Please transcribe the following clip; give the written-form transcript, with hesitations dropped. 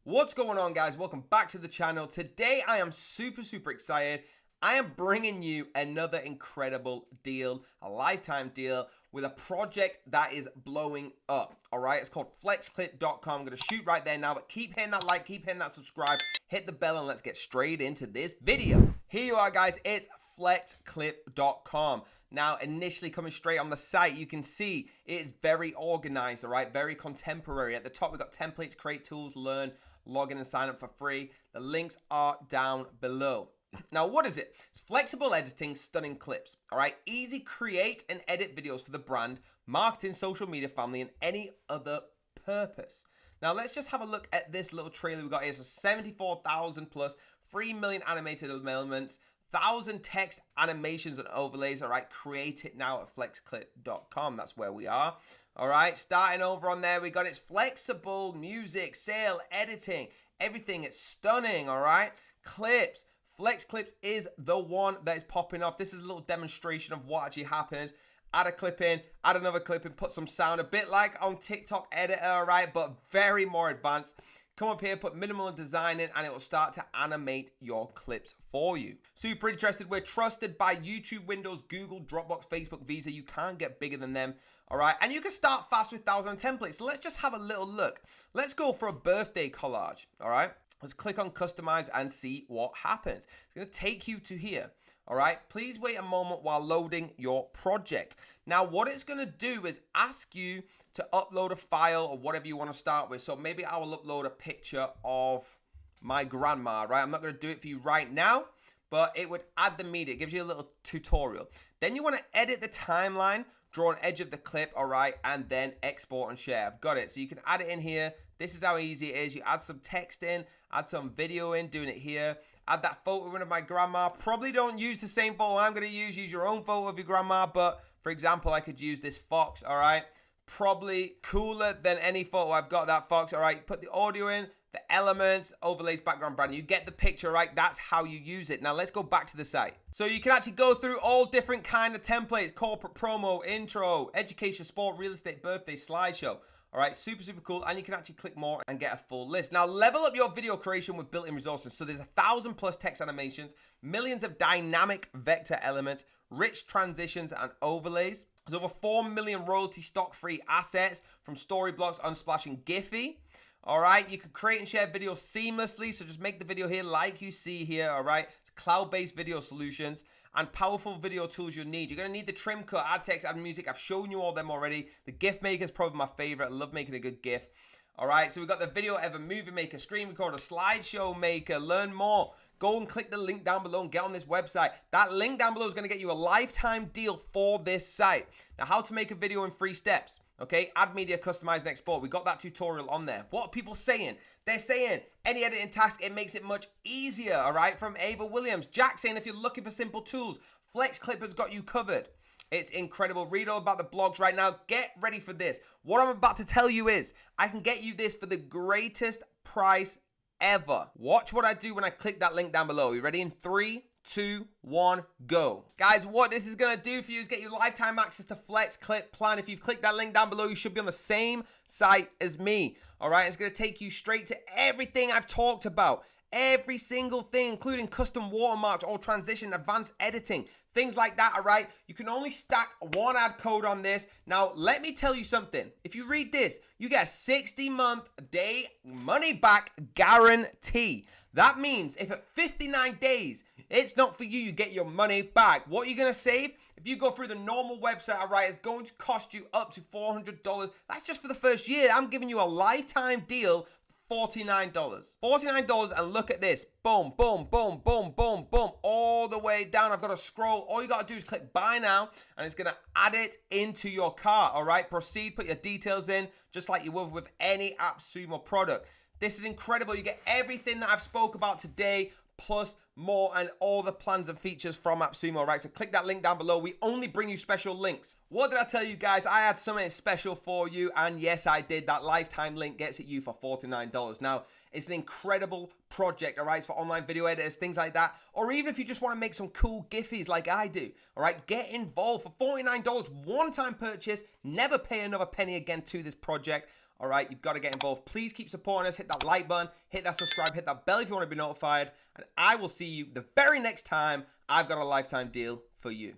What's going on, guys? Welcome back to the channel. Today I am super excited. I am bringing you another incredible deal, a lifetime deal with a project that is blowing up. All right, it's called Flexclip.com. I'm going to shoot right there now, but keep hitting that like, keep hitting that subscribe, hit the bell, and let's get straight into this video. Here you are, guys. It's Flexclip.com. Now, initially coming straight on the site, you can see it is very organized, all right, very contemporary. At the top, we've got templates, create tools, learn, log in and sign up for free. The links are down below. Now, what is it? It's flexible editing, stunning clips, all right? Easy create and edit videos for the brand, marketing, social media, family, and any other purpose. Now, let's just have a look at this little trailer we got here. So 74,000 plus, 3 million animated elements, 1,000 text animations and overlays, all right? Create it now at flexclip.com. That's where we are. All right, starting over on there, we got it's flexible music, sale, editing, everything. It's stunning, all right? Clips. Flexclips is the one that is popping off. This is a little demonstration of what actually happens. Add a clip in, add another clip in, put some sound, a bit like on TikTok editor, all right, but very more advanced. Come up here, put minimal design in, and it will start to animate your clips for you. Super interested. We're trusted by YouTube, Windows, Google, Dropbox, Facebook, Visa. You can't get bigger than them, all right? And you can start fast with 1,000 templates. So let's just have a little look. Let's go for a birthday collage, all right? Let's click on customize and see what happens. It's going to take you to here. All right, please wait a moment while loading your project. Now, what it's going to do is ask you to upload a file or whatever you want to start with. So maybe I will upload a picture of my grandma, right? I'm not going to do it for you right now, but it would add the media. It gives you a little tutorial. Then you want to edit the timeline, draw an edge of the clip, all right, and then export and share. I've got it. So you can add it in here. This is how easy it is. You add some text in, add some video in, doing it here. Add that photo in of my grandma. Probably don't use the same photo I'm going to use. Use your own photo of your grandma. But for example, I could use this fox, all right? Probably cooler than any photo. I've got that fox, all right? Put the audio in, the elements, overlays, background, brand. You get the picture, right? That's how you use it. Now let's go back to the site. So you can actually go through all different kind of templates: corporate promo, intro, education, sport, real estate, birthday, slideshow. All right, super cool. And you can actually click more and get a full list. Now, level up your video creation with built-in resources. So there's 1,000 plus text animations, millions of dynamic vector elements, rich transitions and overlays. There's over 4 million royalty stock-free assets from Storyblocks, Unsplash, and Giphy. All right, you can create and share videos seamlessly. So just make the video here like you see here, all right? It's cloud-based video solutions and powerful video tools you'll need. You're going to need the trim cut, add text, add music. I've shown you all them already. The GIF maker is probably my favorite. I love making a good GIF. All right, so we've got the video editor, movie maker, screen recorder, slideshow maker. Learn more. Go and click the link down below and get on this website. That link down below is going to get you a lifetime deal for this site. Now, how to make a video in 3 steps. Okay, add media, customize, and export. We got that tutorial on there. What are people saying? They're saying any editing task, it makes it much easier, all right? From Ava Williams. Jack saying if you're looking for simple tools, Flexclip has got you covered. It's incredible. Read all about the blogs right now. Get ready for this. What I'm about to tell you is I can get you this for the greatest price ever. Watch what I do when I click that link down below. You ready? In 3, 2, 1, go. Guys, what this is going to do for you is get you lifetime access to Flexclip plan. If you've clicked that link down below, you should be on the same site as me. All right, it's going to take you straight to everything I've talked about. Every single thing, including custom watermarks, all transition, advanced editing, things like that, all right? You can only stack one ad code on this. Now, let me tell you something. If you read this, you get a 60-month day money back guarantee. That means if at 59 days, it's not for you, you get your money back. What are you going to save? If you go through the normal website, all right, it's going to cost you up to $400. That's just for the first year. I'm giving you a lifetime deal. $49. $49, and look at this. Boom, boom, boom, boom, boom, boom. All the way down. I've got to scroll. All you got to do is click buy now, and it's going to add it into your cart. All right, proceed. Put your details in, just like you would with any AppSumo product. This is incredible. You get everything that I've spoke about today, plus more, and all the plans and features from AppSumo, right? So click that link down below. We only bring you special links. What did I tell you, guys? I had something special for you, and yes, I did. That lifetime link gets it you for $49. Now, it's an incredible project, all right? It's for online video editors, things like that. Or even if you just want to make some cool Giphies like I do, all right? Get involved for $49, one-time purchase. Never pay another penny again to this project. All right, you've got to get involved. Please keep supporting us. Hit that like button, hit that subscribe, hit that bell if you want to be notified. And I will see you the very next time I've got a lifetime deal for you.